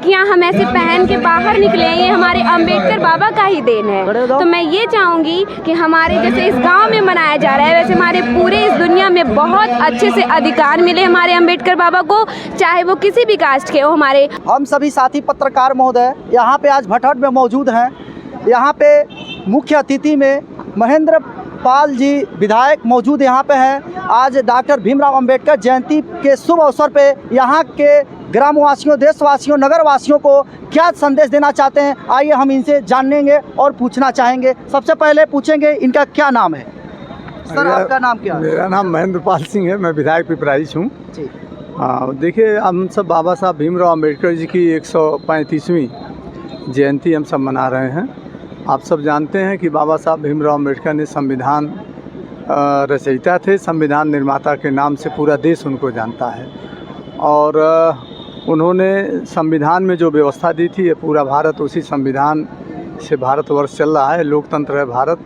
लड़कियां हम ऐसे पहन के बाहर निकले, ये हमारे अंबेडकर बाबा का ही देन है। तो मैं ये चाहूँगी कि हमारे जैसे इस गांव में मनाया जा रहा है, वैसे हमारे पूरे इस दुनिया में बहुत अच्छे से अधिकार मिले हमारे अंबेडकर बाबा को, चाहे वो किसी भी कास्ट के हो। हमारे हम सभी साथी पत्रकार महोदय यहाँ पे आज भटहट में मौजूद हैं। यहाँ पे मुख्य अतिथि में महेंद्र पाल जी विधायक मौजूद यहाँ पे हैं। आज डॉक्टर भीमराव अंबेडकर जयंती के शुभ अवसर पे यहाँ के ग्रामवासियों, देशवासियों, नगरवासियों को क्या संदेश देना चाहते हैं, आइए हम इनसे जानेंगे और पूछना चाहेंगे। सबसे पहले पूछेंगे इनका क्या नाम है। सर आपका नाम क्या है? मेरा नाम महेंद्र पाल सिंह है, मैं विधायक पिपराइच हूँ। देखिए, हम सब बाबा साहब भीमराव अंबेडकर जी की 135वीं जयंती हम सब मना रहे हैं। आप सब जानते हैं कि बाबा साहब भीमराव अंबेडकर ने संविधान रचयिता थे, संविधान निर्माता के नाम से पूरा देश उनको जानता है। और उन्होंने संविधान में जो व्यवस्था दी थी, ये पूरा भारत उसी संविधान से भारतवर्ष चल रहा है। लोकतंत्र है भारत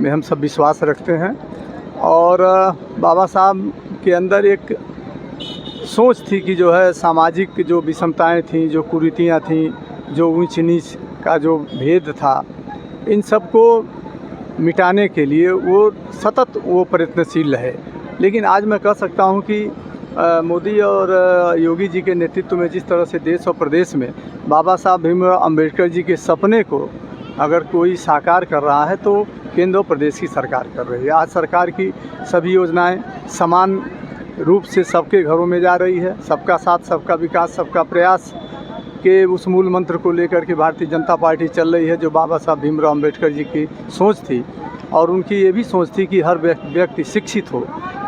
में, हम सब विश्वास रखते हैं। और बाबा साहब के अंदर एक सोच थी कि जो है सामाजिक जो विषमताएं थीं, जो कुरीतियाँ थीं, जो ऊंच नीच का जो भेद था, इन सब को मिटाने के लिए वो सतत वो प्रयत्नशील रहे। लेकिन आज मैं कह सकता हूँ कि मोदी और योगी जी के नेतृत्व में जिस तरह से देश और प्रदेश में बाबा साहब भीमराव अंबेडकर जी के सपने को अगर कोई साकार कर रहा है तो केंद्र और प्रदेश की सरकार कर रही है। आज सरकार की सभी योजनाएं समान रूप से सबके घरों में जा रही है। सबका साथ, सबका विकास, सबका प्रयास के उस मूल मंत्र को लेकर के भारतीय जनता पार्टी चल रही है, जो बाबा साहब भीमराव अंबेडकर जी की सोच थी। और उनकी ये भी सोच थी कि हर व्यक्ति शिक्षित हो,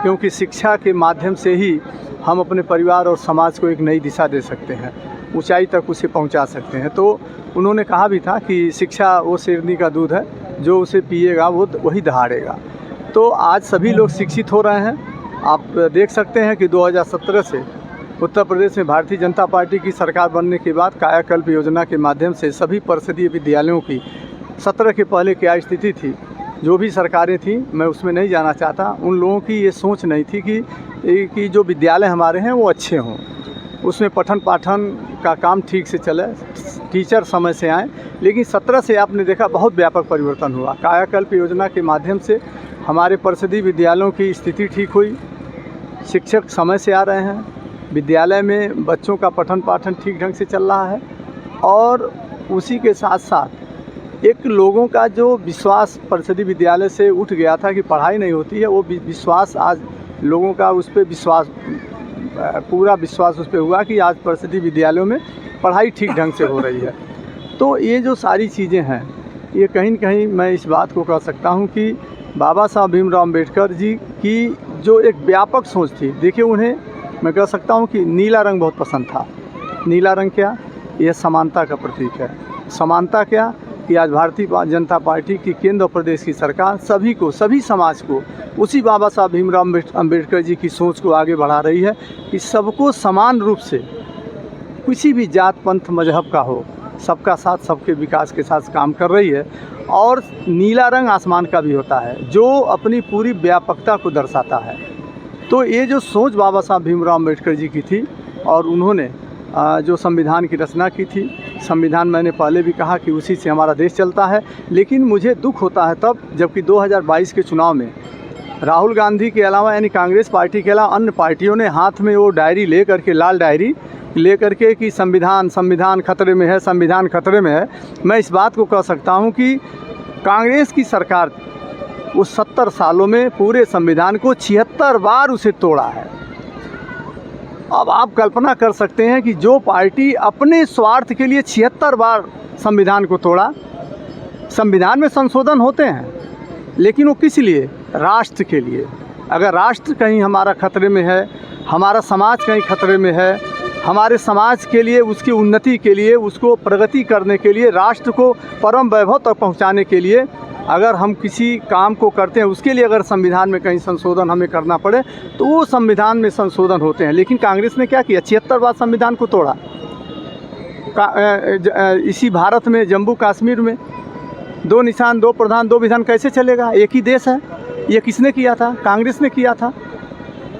क्योंकि शिक्षा के माध्यम से ही हम अपने परिवार और समाज को एक नई दिशा दे सकते हैं, ऊंचाई तक उसे पहुंचा सकते हैं। तो उन्होंने कहा भी था कि शिक्षा वो शेरनी का दूध है, जो उसे पिएगा वो वही दहाड़ेगा। तो आज सभी लोग शिक्षित हो रहे हैं। आप देख सकते हैं कि 2017 से उत्तर प्रदेश में भारतीय जनता पार्टी की सरकार बनने के बाद कायाकल्प योजना के माध्यम से सभी परिषदीय विद्यालयों की 17 के पहले क्या स्थिति थी, जो भी सरकारें थीं, मैं उसमें नहीं जाना चाहता। उन लोगों की ये सोच नहीं थी कि जो विद्यालय हमारे हैं वो अच्छे हों, उसमें पठन पाठन का काम ठीक से चले, टीचर समय से आएँ। लेकिन 17 से आपने देखा बहुत व्यापक परिवर्तन हुआ। कायाकल्प योजना के माध्यम से हमारे परिषदीय विद्यालयों की स्थिति ठीक हुई, शिक्षक समय से आ रहे हैं, विद्यालय में बच्चों का पठन पाठन ठीक ढंग से चल रहा है। और उसी के साथ साथ एक लोगों का जो विश्वास परिषदीय विद्यालय से उठ गया था कि पढ़ाई नहीं होती है, वो विश्वास आज लोगों का उस पर विश्वास, पूरा विश्वास उस पर हुआ कि आज परिषदीय विद्यालयों में पढ़ाई ठीक ढंग से हो रही है। तो ये जो सारी चीज़ें हैं, ये कहीं न कहीं मैं इस बात को कह सकता हूँ कि बाबा साहब भीमराव अंबेडकर जी की जो एक व्यापक सोच थी। देखिए, उन्हें मैं कह सकता हूँ कि नीला रंग बहुत पसंद था। नीला रंग क्या? यह समानता का प्रतीक है। समानता क्या कि आज भारतीय जनता पार्टी की केंद्र और प्रदेश की सरकार सभी को, सभी समाज को उसी बाबा साहब भीमराव अंबेडकर जी की सोच को आगे बढ़ा रही है कि सबको समान रूप से, किसी भी जात पंथ मजहब का हो, सबका साथ, सबके विकास के साथ काम कर रही है। और नीला रंग आसमान का भी होता है, जो अपनी पूरी व्यापकता को दर्शाता है। तो ये जो सोच बाबा साहब भीमराव अंबेडकर जी की थी, और उन्होंने जो संविधान की रचना की थी, संविधान मैंने पहले भी कहा कि उसी से हमारा देश चलता है। लेकिन मुझे दुख होता है तब जबकि 2022 के चुनाव में राहुल गांधी के अलावा, यानी कांग्रेस पार्टी के अलावा अन्य पार्टियों ने हाथ में वो डायरी ले करके, लाल डायरी ले करके कि संविधान खतरे में है, संविधान खतरे में है। मैं इस बात को कह सकता हूँ कि कांग्रेस की सरकार उस 70 सालों में पूरे संविधान को 76 बार उसे तोड़ा है। अब आप कल्पना कर सकते हैं कि जो पार्टी अपने स्वार्थ के लिए 76 बार संविधान को तोड़ा। संविधान में संशोधन होते हैं, लेकिन वो किस लिए? राष्ट्र के लिए। अगर राष्ट्र कहीं हमारा खतरे में है, हमारा समाज कहीं खतरे में है, हमारे समाज के लिए, उसकी उन्नति के लिए, उसको प्रगति करने के लिए, राष्ट्र को परम वैभव तक पहुंचाने के लिए अगर हम किसी काम को करते हैं, उसके लिए अगर संविधान में कहीं संशोधन हमें करना पड़े तो वो संविधान में संशोधन होते हैं। लेकिन कांग्रेस ने क्या किया? 76 बार संविधान को तोड़ा। इसी भारत में, जम्मू कश्मीर में 2 निशान 2 प्रधान 2 विधान कैसे चलेगा? एक ही देश है। ये किसने किया था? कांग्रेस ने किया था।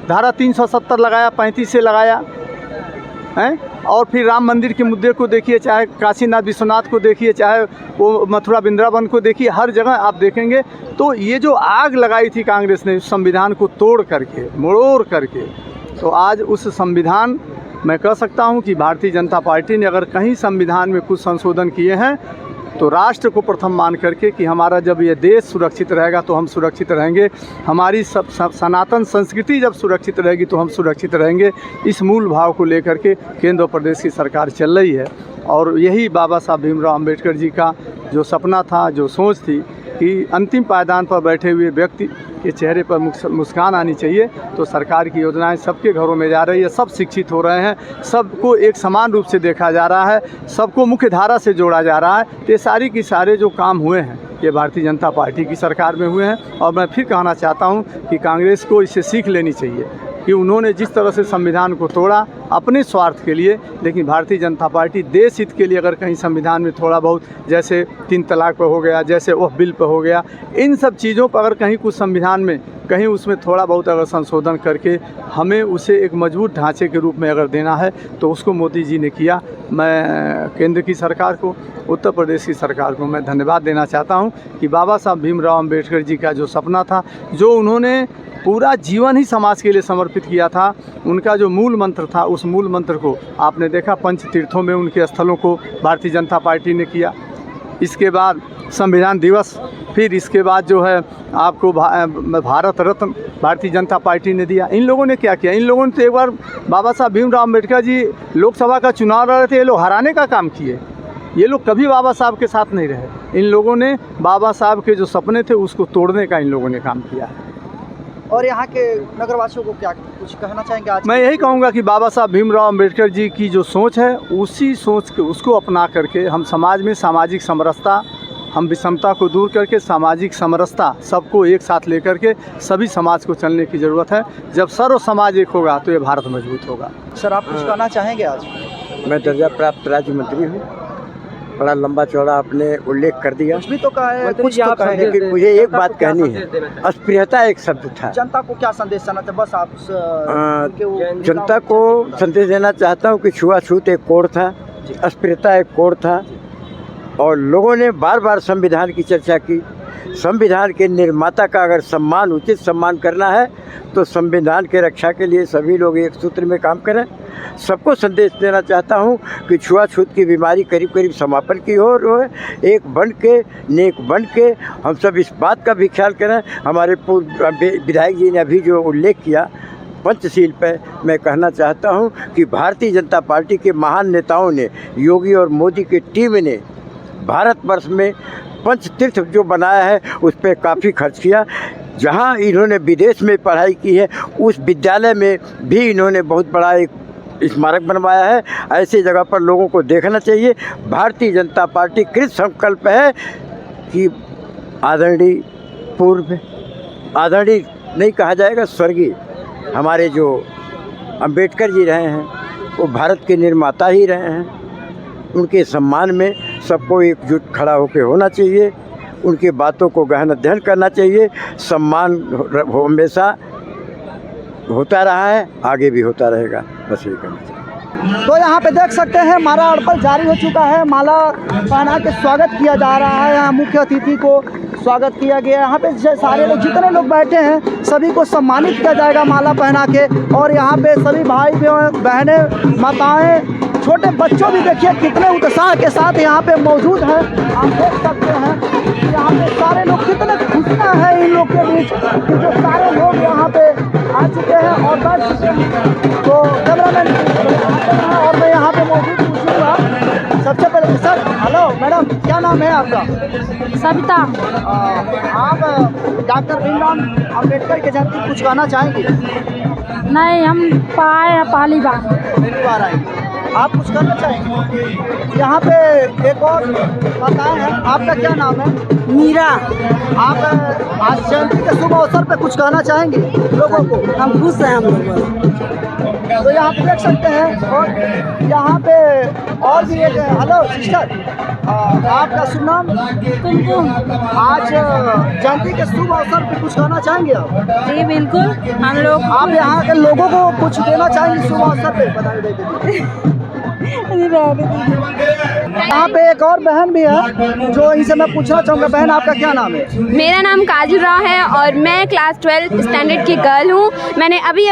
धारा 370 लगाया, 35 से लगाया, हैं। और फिर राम मंदिर के मुद्दे को देखिए, चाहे काशीनाथ विश्वनाथ को देखिए, चाहे वो मथुरा वृंदावन को देखिए, हर जगह आप देखेंगे तो ये जो आग लगाई थी कांग्रेस ने संविधान को तोड़ करके, मरोड़ करके, तो आज उस संविधान, मैं कह सकता हूं कि भारतीय जनता पार्टी ने अगर कहीं संविधान में कुछ संशोधन किए हैं तो राष्ट्र को प्रथम मान करके कि हमारा जब ये देश सुरक्षित रहेगा तो हम सुरक्षित रहेंगे, हमारी सब सनातन संस्कृति जब सुरक्षित रहेगी तो हम सुरक्षित रहेंगे, इस मूल भाव को लेकर के केंद्र और प्रदेश की सरकार चल रही है। और यही बाबा साहब भीमराव अम्बेडकर जी का जो सपना था, जो सोच थी कि अंतिम पायदान पर बैठे हुए व्यक्ति के चेहरे पर मुस्कान आनी चाहिए, तो सरकार की योजनाएं सबके घरों में जा रही है, सब शिक्षित हो रहे हैं, सबको एक समान रूप से देखा जा रहा है, सबको मुख्य धारा से जोड़ा जा रहा है। ये सारी की सारे जो काम हुए हैं ये भारतीय जनता पार्टी की सरकार में हुए हैं। और मैं फिर कहना चाहता हूँ कि कांग्रेस को इससे सीख लेनी चाहिए कि उन्होंने जिस तरह से संविधान को तोड़ा अपने स्वार्थ के लिए, लेकिन भारतीय जनता पार्टी देश हित के लिए अगर कहीं संविधान में थोड़ा बहुत, जैसे 3 तलाक पर हो गया, जैसे वह बिल पर हो गया, इन सब चीज़ों पर अगर कहीं कुछ संविधान में कहीं उसमें थोड़ा बहुत अगर संशोधन करके हमें उसे एक मजबूत ढांचे के रूप में अगर देना है तो उसको मोदी जी ने किया। मैं केंद्र की सरकार को, उत्तर प्रदेश की सरकार को मैं धन्यवाद देना चाहता हूँ कि बाबा साहब भीमराव अम्बेडकर जी का जो सपना था, जो उन्होंने पूरा जीवन ही समाज के लिए समर्पित किया था, उनका जो मूल मंत्र था, उस मूल मंत्र को आपने देखा पंच तीर्थों में उनके स्थलों को भारतीय जनता पार्टी ने किया। इसके बाद संविधान दिवस, फिर इसके बाद जो है आपको भारत रत्न भारतीय जनता पार्टी ने दिया। इन लोगों ने क्या किया? इन लोगों ने तो एक बार बाबा साहब भीमराव अम्बेडकर जी लोकसभा का चुनाव लड़ रहे थे, ये लोग हराने का काम किए। ये लोग कभी बाबा साहब के साथ नहीं रहे। इन लोगों ने बाबा साहब के जो सपने थे उसको तोड़ने का इन लोगों ने काम किया है। और यहाँ के नगरवासियों को क्या कुछ कहना चाहेंगे आज? मैं यही कहूँगा कि बाबा साहब भीमराव अम्बेडकर जी की जो सोच है, उसी सोच के उसको अपना करके हम समाज में सामाजिक समरसता, हम विषमता को दूर करके सामाजिक समरसता सबको एक साथ लेकर के सभी समाज को चलने की ज़रूरत है। जब सर्व समाज एक होगा तो ये भारत मजबूत होगा। सर, आप कुछ कहना चाहेंगे आज? मैं दर्जा प्राप्त राज्य मंत्री हूँ। बड़ा लंबा चौड़ा आपने उल्लेख कर दिया। कुछ भी तो कहा है, कुछ तो कहा है, लेकिन मुझे एक बात कहनी है। अस्पृश्यता एक शब्द था। जनता को क्या संदेश देना था? बस आप जनता को संदेश देना चाहता हूँ कि छुआछूत एक कोड था, अस्पृश्यता एक कोड था, और लोगों ने बार बार संविधान की चर्चा की। संविधान के निर्माता का अगर सम्मान, उचित सम्मान करना है तो संविधान के रक्षा के लिए सभी लोग एक सूत्र में काम करें। सबको संदेश देना चाहता हूं कि छुआछूत की बीमारी करीब करीब समापन की ओर हो। एक बन के, नेक बन के हम सब इस बात का भी ख्याल करें। हमारे पूर्व विधायक जी ने अभी जो उल्लेख किया पंचशील पे, मैं कहना चाहता हूं कि भारतीय जनता पार्टी के महान नेताओं ने, योगी और मोदी की टीम ने भारतवर्ष में पंच तीर्थ जो बनाया है उस पर काफ़ी खर्च किया। जहां इन्होंने विदेश में पढ़ाई की है उस विद्यालय में भी इन्होंने बहुत बड़ा एक स्मारक बनवाया है। ऐसी जगह पर लोगों को देखना चाहिए। भारतीय जनता पार्टी कृत संकल्प है कि आदरणीय, पूर्व आदरणीय नहीं कहा जाएगा, स्वर्गीय हमारे जो अंबेडकर जी रहे हैं वो भारत के निर्माता ही रहे हैं। उनके सम्मान में सबको एकजुट खड़ा होकर होना चाहिए। उनकी बातों को गहन अध्ययन करना चाहिए। सम्मान हमेशा होता रहा है, आगे भी होता रहेगा। बस यही कहना चाहिए। तो यहाँ पे देख सकते हैं माला अर्पण जारी हो चुका है। माला पहना के स्वागत किया जा रहा है। यहाँ मुख्य अतिथि को स्वागत किया गया। यहाँ पे सारे लोग, जितने लोग बैठे हैं सभी को सम्मानित किया जाएगा माला पहना के। और यहाँ पे सभी भाई बहनें, माताएं, छोटे बच्चों भी देखिए कितने उत्साह के साथ यहाँ पे मौजूद हैं। आप देख सकते हैं यहाँ पे सारे लोग, कितने खुशियाँ हैं इन लोग के बीच कि जो सारे लोग यहाँ पे आ चुके हैं और बैठ चुके हैं। तो कैमरामैन और मैं यहाँ पे मौजूद पूछूँगा। सबसे पहले सर, हेलो मैडम, क्या नाम है आपका? सविता। आप डॉक्टर भीमराव अम्बेडकर के जयंती कुछ कहना चाहेंगे? नहीं, हम पाए हैं पहली बार आएंगे। आप कुछ कहना चाहेंगे? यहाँ पे एक और बताए हैं, आपका क्या नाम है? मीरा। आप आज जयंती के शुभ अवसर पे कुछ कहना चाहेंगे लोगों को? हम खुश हैं हम लोग। तो यहाँ पे देख सकते हैं और यहाँ पे और भी एक हेलो सिस्टर, आपका शुभ नाम? कुमकुम। आज जयंती के शुभ अवसर पे कुछ कहना चाहेंगे आप? जी बिल्कुल, हम लोग आप यहाँ के लोगों को कुछ देना चाहेंगे शुभ अवसर पे? बधाई देते यहाँ पे एक और बहन भी है जो इनसे मैं पूछना चाहूँगा। बहन आपका क्या नाम है? मेरा नाम काजल राव है और मैं क्लास 12 स्टैंडर्ड की गर्ल हूँ। मैंने अभी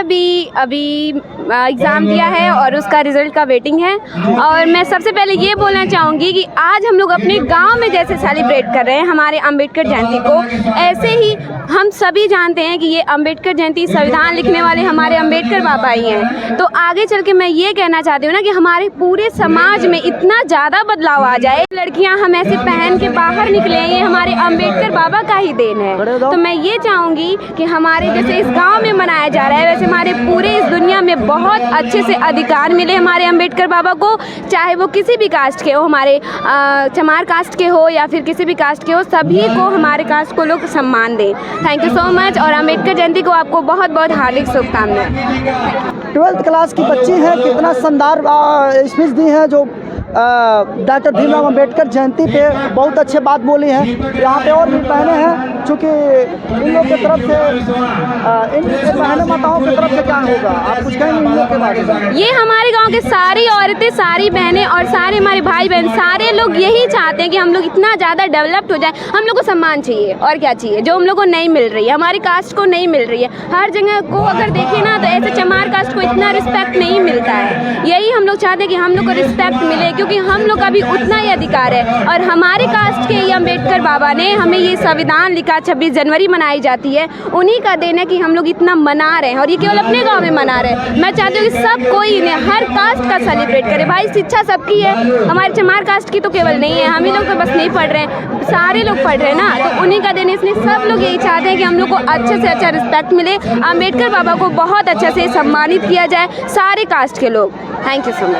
एग्ज़ाम दिया है और उसका रिज़ल्ट का वेटिंग है। और मैं सबसे पहले ये बोलना चाहूँगी कि आज हम लोग अपने गांव में जैसे सेलिब्रेट कर रहे हैं हमारे अंबेडकर जयंती को, ऐसे ही हम सभी जानते हैं कि ये अंबेडकर जयंती संविधान लिखने वाले हमारे अंबेडकर बाबा ही हैं। तो आगे चल के मैं ये कहना चाहती हूँ ना कि हमारे पूरे समाज में इतना ज़्यादा बदलाव आ जाए। लड़कियां हम ऐसे पहन के बाहर निकले, ये हमारे अंबेडकर बाबा का ही देन है। तो मैं ये चाहूँगी कि हमारे जैसे इस गांव में मनाया जा रहा है वैसे हमारे पूरे इस दुनिया में बहुत अच्छे से अधिकार मिले हमारे अंबेडकर बाबा को, चाहे वो किसी भी कास्ट के हो, हमारे चमार कास्ट के हो या फिर किसी भी कास्ट के हो, सभी को हमारे कास्ट को लोग सम्मान दें। थैंक यू सो मच और अंबेडकर जयंती को आपको बहुत बहुत हार्दिक शुभकामनाएं। 12th क्लास की बच्ची है, कितना शानदार स्पीच दी है जो डॉक्टर भीमराव अंबेडकर जयंती पे बहुत अच्छे बात बोली हैं। यहाँ पे और भी बहनें हैं, चूँकि इन लोग की तरफ से इन बहनों माताओं की तरफ से क्या होगा, आप कुछ कहेंगे इन लोग के बारे में? ये हमारे गांव के सारी औरतें, सारी बहनें और सारे हमारे भाई बहन, सारे लोग यही चाहते हैं कि हम लोग इतना ज़्यादा डेवलप्ड हो जाए। हम लोग को सम्मान चाहिए और क्या चाहिए जो हम लोग को नहीं मिल रही है, हमारी कास्ट को नहीं मिल रही है। हर जगह को अगर देखें ना तो ऐसे चमार कास्ट को इतना रिस्पेक्ट नहीं मिलता है। यही हम लोग चाहते हैं कि हम लोग को रिस्पेक्ट मिले, क्योंकि हम लोग का भी उतना ही अधिकार है। और हमारे कास्ट के ये अंबेडकर बाबा ने हमें ये संविधान लिखा, 26 जनवरी मनाई जाती है, उन्हीं का देन है कि हम लोग इतना मना रहे हैं और ये केवल अपने गांव में मना रहे हैं। मैं चाहती हूँ कि सब कोई इन्हें हर कास्ट का सेलिब्रेट करे। भाई शिक्षा सबकी है, हमारे चमार कास्ट की तो केवल नहीं है, हम ही लोग तो बस नहीं पढ़ रहे हैं, सारे लोग पढ़ रहे हैं ना, तो उन्हीं का देन है। इसलिए सब लोग यही चाहते हैं कि हम लोग को अच्छे से अच्छा रिस्पेक्ट मिले, अंबेडकर बाबा को बहुत अच्छे से सम्मानित किया जाए, सारे कास्ट के लोग। Thank you so much.